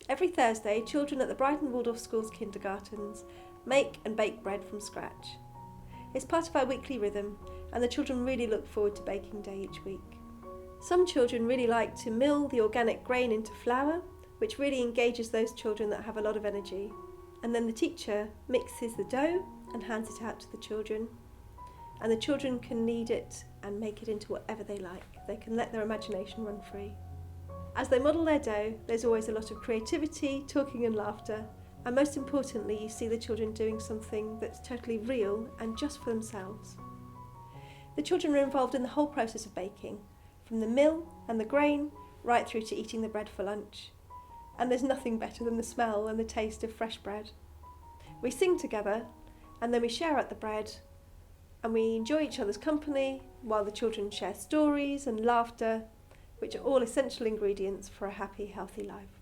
Every Thursday, children at the Brighton Waldorf School's kindergartens make and bake bread from scratch. It's part of our weekly rhythm, and the children really look forward to baking day each week. Some children really like to mill the organic grain into flour, which really engages those children that have a lot of energy. And then the teacher mixes the dough and hands it out to the children. And the children can knead it and make it into whatever they like. They can let their imagination run free. As they model their dough, there's always a lot of creativity, talking and laughter, and most importantly, you see the children doing something that's totally real and just for themselves. The children are involved in the whole process of baking, from the mill and the grain, right through to eating the bread for lunch. And there's nothing better than the smell and the taste of fresh bread. We sing together, and then we share out the bread, and we enjoy each other's company while the children share stories and laughter, which are all essential ingredients for a happy, healthy life.